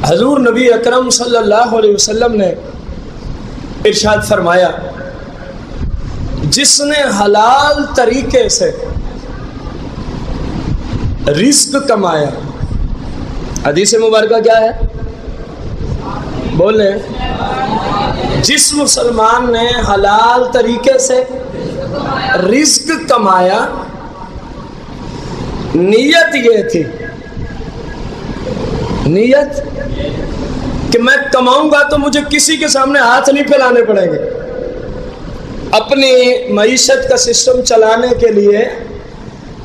حضور نبی اکرم صلی اللہ علیہ وسلم نے ارشاد فرمایا، جس نے حلال طریقے سے رزق کمایا، حدیث مبارکہ کیا ہے بولیں، جس مسلمان نے حلال طریقے سے رزق کمایا، نیت یہ تھی، نیت کہ میں کماؤں گا تو مجھے کسی کے سامنے ہاتھ نہیں پھیلانے پڑیں گے، اپنی معیشت کا سسٹم چلانے کے لیے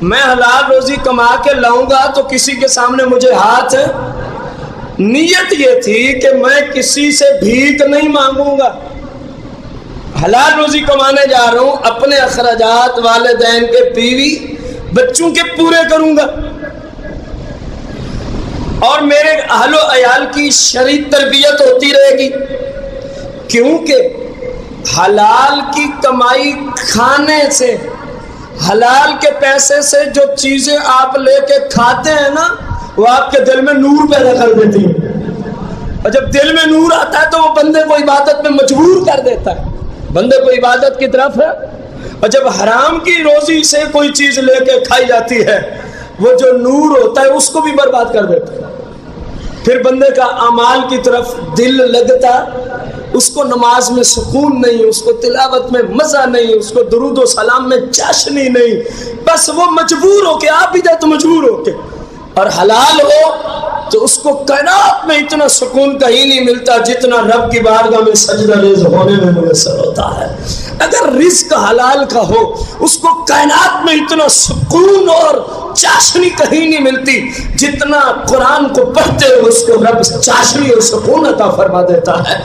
میں حلال روزی کما کے لاؤں گا تو کسی کے سامنے مجھے ہاتھ، نیت یہ تھی کہ میں کسی سے بھیک نہیں مانگوں گا، حلال روزی کمانے جا رہا ہوں، اپنے اخراجات والدین کے، بیوی بچوں کے پورے کروں گا، اور میرے اہل و عیال کی شرعی تربیت ہوتی رہے گی، کیونکہ حلال کی کمائی کھانے سے، حلال کے پیسے سے جو چیزیں آپ لے کے کھاتے ہیں نا، وہ آپ کے دل میں نور پیدا کر دیتی ہیں، اور جب دل میں نور آتا ہے تو وہ بندے کو عبادت میں مجبور کر دیتا ہے، بندے کو عبادت کی طرف ہے۔ اور جب حرام کی روزی سے کوئی چیز لے کے کھائی جاتی ہے، وہ جو نور ہوتا ہے اس کو بھی برباد کر دیتا ہے، پھر بندے کا اعمال کی طرف دل لگتا، اس کو نماز میں سکون نہیں، اس کو تلاوت میں مزہ نہیں، اس کو درود و سلام میں چاشنی نہیں، بس وہ مجبور ہو کے، آپ بھی جائے تو مجبور ہو کے، اور حلال ہو تو اس کو کائنات میں اتنا سکون کہیں نہیں ملتا جتنا رب کی بارگاہ میں سجدہ ریز ہونے میں میسر ہوتا ہے۔ اگر رزق حلال کا ہو، اس کو کائنات میں اتنا سکون اور چاشنی کہیں نہیں ملتی جتنا قرآن کو پڑھتے ہوئے اس کو رب چاشنی اور سکون عطا فرما دیتا ہے۔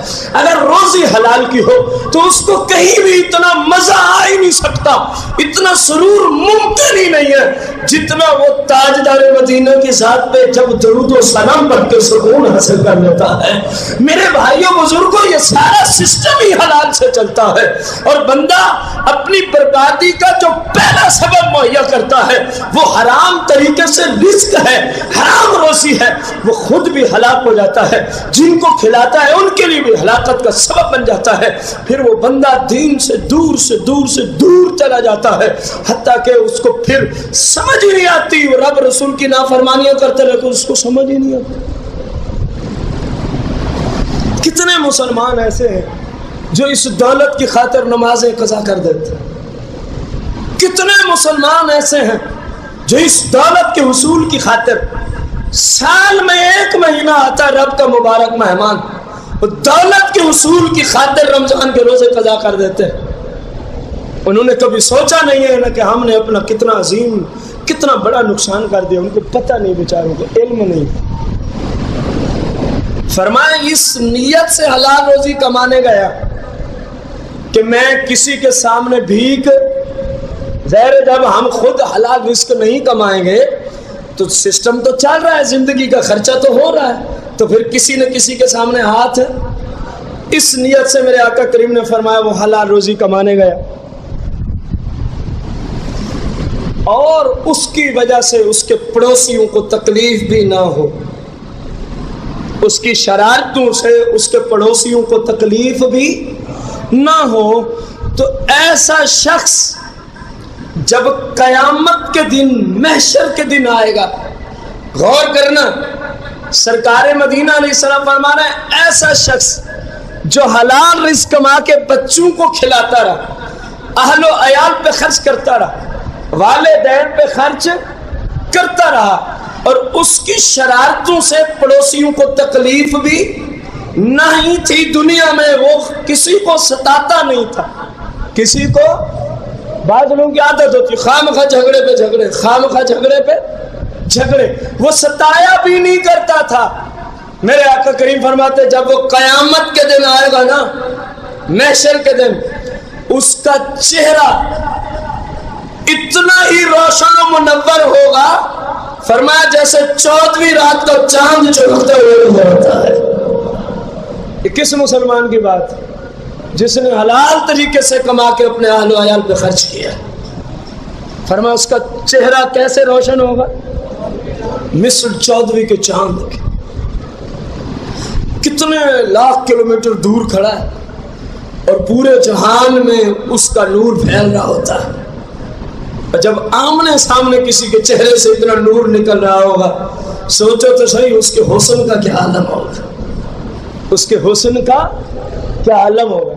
اگر روزی حلال کی ہو تو اس کو کہیں بھی اتنا مزہ آ ہی نہیں سکتا، اتنا سرور ممکن ہی نہیں ہے جتنا وہ تاجدار مدینہ کی ذات پہ جب درود و سلام پڑھ کے سکون حاصل کر لیتا ہے۔ میرے بھائیوں بزرگوں، یہ سارا سسٹم ہی حلال سے چلتا ہے، اور بندہ اپنی بربادی کا جو پہلا سبب مہیا کرتا ہے وہ حرام طریقے سے رزق ہے، حرام روزی ہے، وہ خود بھی ہلاک ہو جاتا ہے، جن کو کھلاتا ہے ان کے لیے بھی ہلاکت کا سبب بن جاتا ہے، پھر وہ بندہ دین سے دور سے دور سے دور چلا جاتا ہے، حتیٰ کہ اس کو پھر سمجھ ہی نہیں آتی، وہ رب رسول کی نافرمانیاں کرتے رہے تو اس کو سمجھ ہی نہیں آتی۔ کتنے مسلمان ایسے ہیں جو اس دولت کی خاطر نمازیں قضا کر دیتے ہیں، کتنے مسلمان ایسے ہیں جو اس دولت کے حصول کی خاطر سال میں 1 مہینہ آتا ہے رب کا مبارک مہمان، دولت کے حصول کی خاطر رمضان کے روزے قضا کر دیتے ہیں۔ انہوں نے کبھی سوچا نہیں ہے نا کہ ہم نے اپنا کتنا عظیم، کتنا بڑا نقصان کر دیا، ان کو پتہ نہیں، بیچاروں کو علم نہیں۔ فرمایا اس نیت سے حلال روزی کمانے گیا کہ میں کسی کے سامنے بھیک، ظاہر جب ہم خود حلال رزق نہیں کمائیں گے تو سسٹم تو چل رہا ہے، زندگی کا خرچہ تو ہو رہا ہے، تو پھر کسی نہ کسی کے سامنے ہاتھ، اس نیت سے میرے آقا کریم نے فرمایا وہ حلال روزی کمانے گیا، اور اس کی وجہ سے اس کے پڑوسیوں کو تکلیف بھی نہ ہو، اس کی شرارتوں سے اس کے پڑوسیوں کو تکلیف بھی نہ ہو، تو ایسا شخص جب قیامت کے دن، محشر کے دن آئے گا، غور کرنا، سرکار مدینہ علیہ السلام فرما رہے ہیں ایسا شخص جو حلال رزق کما کے بچوں کو کھلاتا رہا، اہل و عیال پہ خرچ کرتا رہا، والدین پہ خرچ کرتا رہا، اور اس کی شرارتوں سے پڑوسیوں کو تکلیف بھی نہیں تھی، دنیا میں وہ کسی کو ستاتا نہیں تھا، کسی کو، بعض لوگوں کی عادت ہوتی خامخواہ جھگڑے پہ جھگڑے، خامخواہ جھگڑے پہ جھگڑے، وہ ستایا بھی نہیں کرتا تھا۔ میرے آقا کریم فرماتے جب وہ قیامت کے دن آئے گا نا، محشر کے دن، اس کا چہرہ اتنا ہی روشن و منور ہوگا، فرمایا جیسے 14ویں رات کا چاند چمکتے ہوئے نظر آتا ہے۔ یہ کس مسلمان کی بات ہے جس نے حلال طریقے سے کما کے اپنے اہل و عیال پہ خرچ کیا؟ فرمایا اس کا چہرہ کیسے روشن ہوگا؟ مثل 14ویں کے چاند کے۔ کتنے لاکھ کلومیٹر دور کھڑا ہے اور پورے جہان میں اس کا نور پھیل رہا ہوتا ہے. اور جب آمنے سامنے کسی کے چہرے سے اتنا نور نکل رہا ہوگا، سوچو تو صحیح اس کے حسن کا کیا عالم ہوگا، اس کے حسن کا کیا عالم ہوگا.